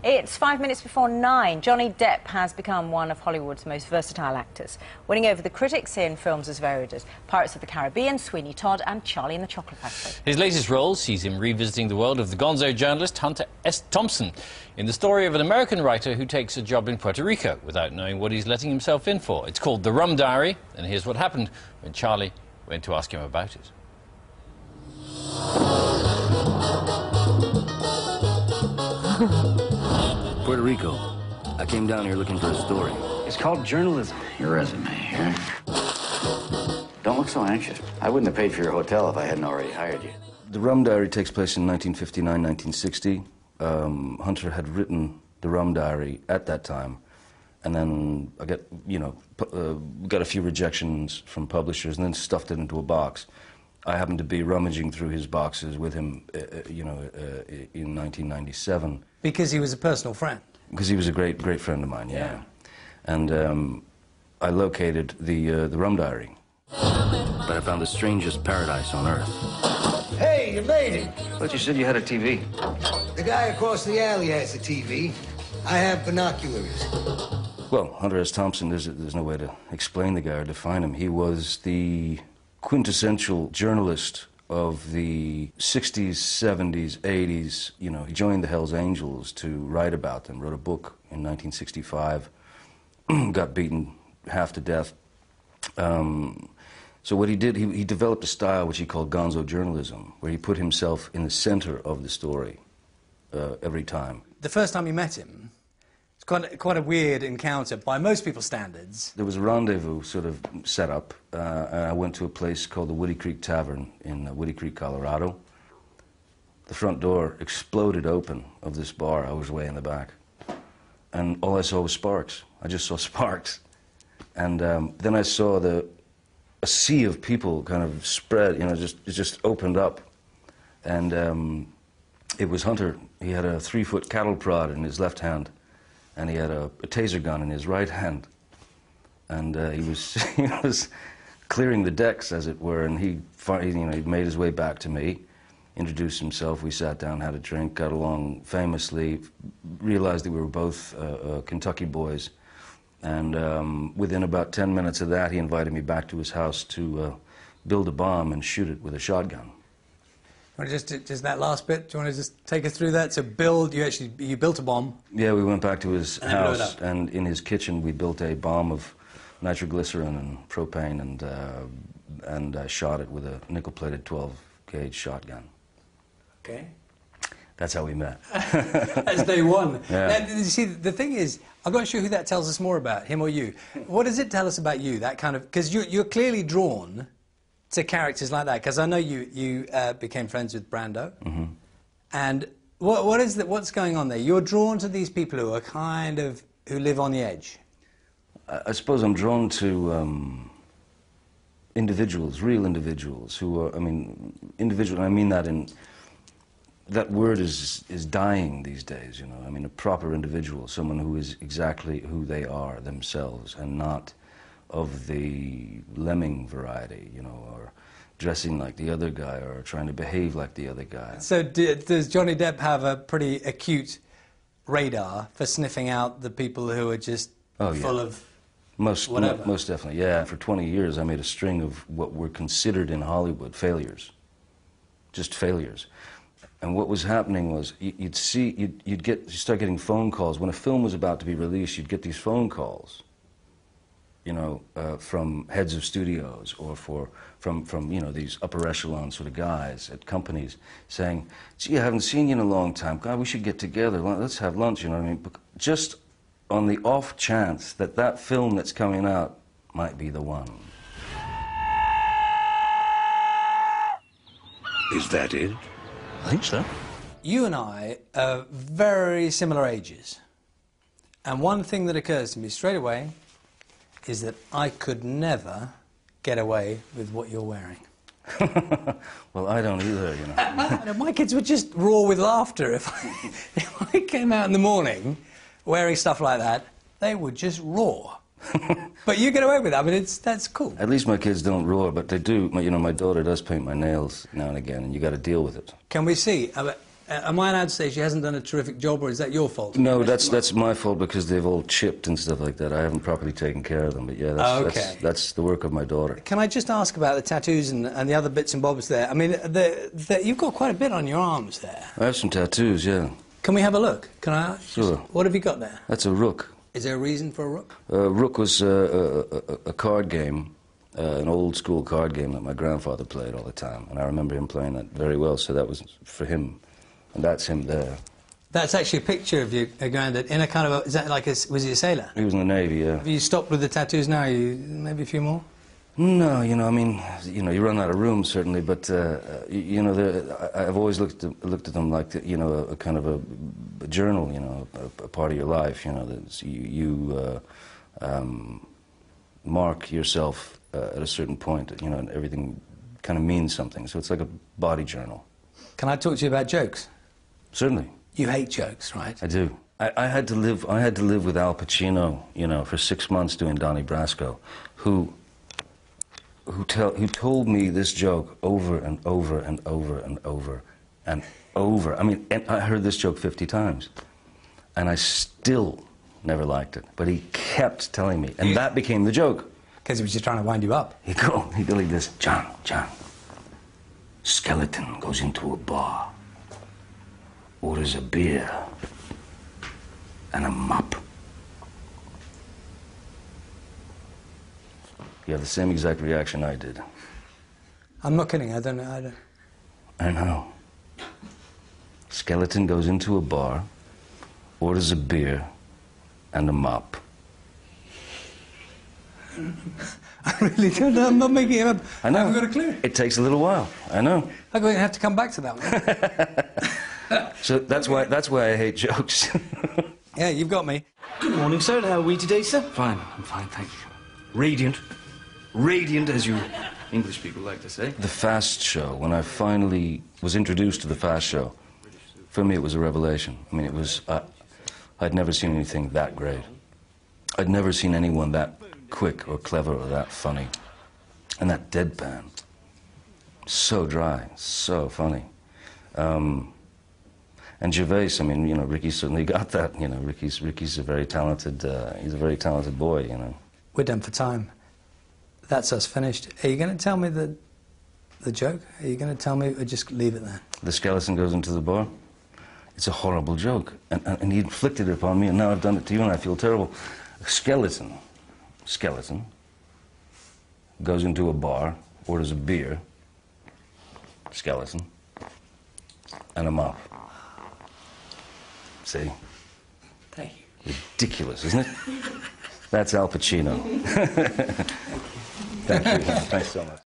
It's 5 minutes before 9. Johnny Depp has become one of Hollywood's most versatile actors, winning over the critics in films as varied as Pirates of the Caribbean, Sweeney Todd and Charlie and the Chocolate Factory. His latest role sees him revisiting the world of the gonzo journalist Hunter S. Thompson in the story of an American writer who takes a job in Puerto Rico without knowing what he's letting himself in for. It's called The Rum Diary, and here's what happened when Charlie went to ask him about it. Puerto Rico. I came down here looking for a story. It's called journalism. Your resume here. Don't look so anxious. I wouldn't have paid for your hotel if I hadn't already hired you. The Rum Diary takes place in 1959, 1960. Hunter had written The Rum Diary at that time, and then I got a few rejections from publishers, and then stuffed it into a box. I happened to be rummaging through his boxes with him, in 1997. Because he was a personal friend? Because he was a great friend of mine, yeah. And I located the Rum Diary. But I found the strangest paradise on earth. Hey, you made it. But you said you had a TV. The guy across the alley has a TV. I have binoculars. Well, Hunter S. Thompson, there's no way to explain the guy or define him. He was the quintessential journalist of the 60s, 70s, 80s. You know, he joined the Hells Angels to write about them, wrote a book in 1965, got beaten half to death. So what he did, he developed a style which he called gonzo journalism, where he put himself in the center of the story every time. The first time you met him, it's quite a weird encounter by most people's standards. There was a rendezvous sort of set up, and I went to a place called the Woody Creek Tavern in Woody Creek, Colorado. The front door exploded open of this bar. I was way in the back. And all I saw was sparks. I just saw sparks. And then I saw a sea of people kind of spread, it just opened up. And it was Hunter. He had a 3-foot cattle prod in his left hand, and he had a taser gun in his right hand. And he was clearing the decks, as it were, and he made his way back to me, introduced himself. We sat down, had a drink, got along famously, realized that we were both Kentucky boys. And within about 10 minutes of that, he invited me back to his house to build a bomb and shoot it with a shotgun. Want to just that last bit? Do you want to just take us through that? So you built a bomb. Yeah, we went back to his house, and in his kitchen we built a bomb of nitroglycerin and propane, and shot it with a nickel-plated 12-gauge shotgun. Okay. That's how we met. That's day one. Yeah. Now, you see, the thing is, I'm not sure who that tells us more about, him or you. What does it tell us about you, that kind of... Because you're clearly drawn to characters like that, because I know you became friends with Brando. Mm-hmm. And what's going on there? You're drawn to these people who are who live on the edge. I suppose I'm drawn to individuals, real individuals, who are, individual, and I mean that in... That word is dying these days, I mean, a proper individual, someone who is exactly who they are themselves, and not of the lemming variety, or dressing like the other guy, or trying to behave like the other guy. So does Johnny Depp have a pretty acute radar for sniffing out the people who are just full of whatever? Most definitely, yeah. For 20 years, I made a string of what were considered in Hollywood failures, just failures. And what was happening was, you'd start getting phone calls. When a film was about to be released, you'd get these phone calls, from heads of studios, or from these upper echelon sort of guys at companies saying, gee, I haven't seen you in a long time. God, we should get together. Let's have lunch, you know what I mean? Just on the off chance that that film that's coming out might be the one. Is that it? I think so. You and I are very similar ages. And one thing that occurs to me straight away is that I could never get away with what you're wearing. Well, I don't either, My kids would just roar with laughter if I came out in the morning wearing stuff like that. They would just roar. But you get away with it. I mean, that's cool. At least my kids don't roar, but they do. My daughter does paint my nails now and again, and you got to deal with it. Can we see? Am I allowed to say she hasn't done a terrific job, or is that your fault? No, that's my fault because they've all chipped and stuff like that. I haven't properly taken care of them, but yeah, that's the work of my daughter. Can I just ask about the tattoos and the other bits and bobs there? I mean, you've got quite a bit on your arms there. I have some tattoos, yeah. Can we have a look? Can I? Sure. What have you got there? That's a rook. Is there a reason for a rook? Rook was a card game, an old-school card game that my grandfather played all the time, and I remember him playing that very well, so that was for him. And that's him there. That's actually a picture of your granddad in a kind of a... Is that like a... Was he a sailor? He was in the Navy, yeah. Have you stopped with the tattoos now? Maybe a few more? No, you know, I mean, you know, you run out of room, certainly, but, you know, I've always looked at them like, you know, a kind of a journal, you know, a part of your life, you know, that you mark yourself at a certain point, you know, and everything kind of means something. So it's like a body journal. Can I talk to you about jokes? Certainly. You hate jokes, right? I do. I had to live with Al Pacino, you know, for 6 months doing Donnie Brasco, who told me this joke over and over and over and over and over. I mean, and I heard this joke 50 times, and I still never liked it. But he kept telling me, and that became the joke. Because he was just trying to wind you up. He'd go like this, John, skeleton goes into a bar, orders a beer and a mop. You have the same exact reaction I did. I'm not kidding, I don't know. I know. Skeleton goes into a bar, orders a beer and a mop. I really don't know, I'm not making it up. I know. I haven't got a clue. It takes a little while, I know. I'm going to have to come back to that one. So that's why I hate jokes. Yeah, you've got me. Good morning, sir. How are we today, sir? Fine, I'm fine, thank you. Radiant. Radiant, as you English people like to say. The Fast Show, when I finally was introduced to the Fast Show, for me it was a revelation. I mean, it was... I'd never seen anything that great. I'd never seen anyone that quick or clever or that funny. And that deadpan. So dry, so funny. And Gervais, I mean, you know, Ricky certainly got that. You know, Ricky's a very talented, he's a very talented boy, you know. We're done for time. That's us finished. Are you going to tell me the joke? Are you going to tell me, or just leave it there? The skeleton goes into the bar. It's a horrible joke. And he inflicted it upon me, and now I've done it to you, and I feel terrible. A skeleton goes into a bar, orders a beer, skeleton, and a mop. See? Thank you. Ridiculous, isn't it? That's Al Pacino. Thank you. Thanks so much.